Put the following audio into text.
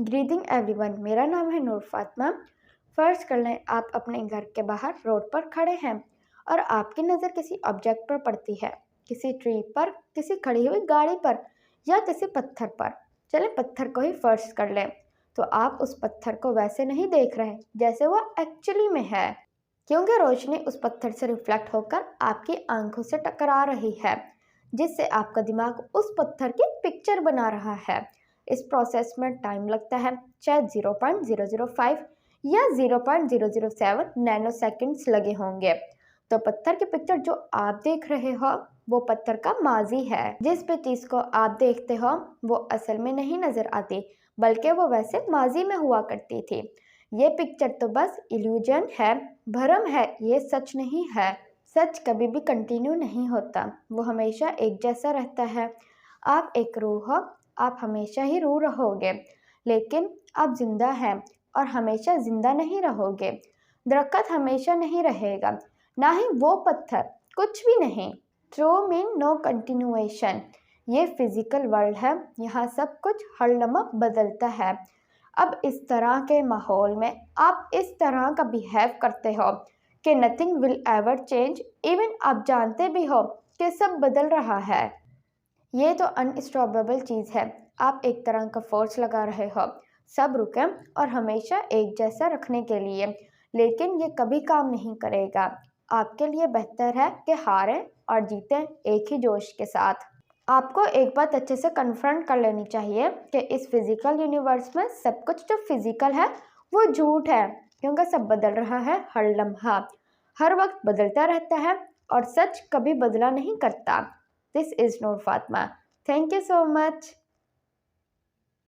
Greeting everyone, मेरा नाम है नूर फातिमा। फर्ज कर लें आप अपने घर के बाहर रोड पर खड़े हैं और आपकी नज़र किसी ऑब्जेक्ट पर पड़ती है, किसी ट्री पर, किसी खड़ी हुई गाड़ी पर या किसी पत्थर पर। चलें पत्थर को ही फर्ज कर लें, तो आप उस पत्थर को वैसे नहीं देख रहे जैसे वो एक्चुअली में है, क्योंकि रोशनी उस पत्थर से रिफ्लेक्ट होकर आपकी आंखों से टकरा रही है, जिससे आपका दिमाग उस पत्थर की पिक्चर बना रहा है। इस प्रोसेस में टाइम लगता है, शायद 0.005 या 0.007 नैनो सेकेंड्स लगे होंगे। तो पत्थर की पिक्चर जो आप देख रहे हो वो पत्थर का माजी है। जिस भी चीज़ को आप देखते हो वो असल में नहीं नज़र आती, बल्कि वो वैसे माजी में हुआ करती थी। ये पिक्चर तो बस इल्यूजन है, भ्रम है, ये सच नहीं है। सच कभी भी कंटिन्यू नहीं होता, वो हमेशा एक जैसा रहता है। आप एक रूह हो, आप हमेशा ही रूह रहोगे, लेकिन आप जिंदा हैं और हमेशा जिंदा नहीं रहोगे। दरख्त हमेशा नहीं रहेगा, ना ही वो पत्थर, कुछ भी नहीं। True mean no continuation. ये फिजिकल वर्ल्ड है, यहाँ सब कुछ हर लम्हा बदलता है। अब इस तरह के माहौल में आप इस तरह का बिहेव करते हो कि nothing will ever change, even आप जानते भी हो कि सब बदल रहा है। ये तो अनस्टॉपेबल चीज़ है। आप एक तरह का फोर्स लगा रहे हो सब रुके और हमेशा एक जैसा रखने के लिए, लेकिन ये कभी काम नहीं करेगा। आपके लिए बेहतर है कि हारें और जीतें एक ही जोश के साथ। आपको एक बात अच्छे से कन्फ्रंट कर लेनी चाहिए कि इस फिजिकल यूनिवर्स में सब कुछ जो फिजिकल है वो झूठ है, क्योंकि सब बदल रहा है हर लम्हा, हर वक्त बदलता रहता है और सच कभी बदला नहीं करता। This is Noor Fatima. Thank you so much.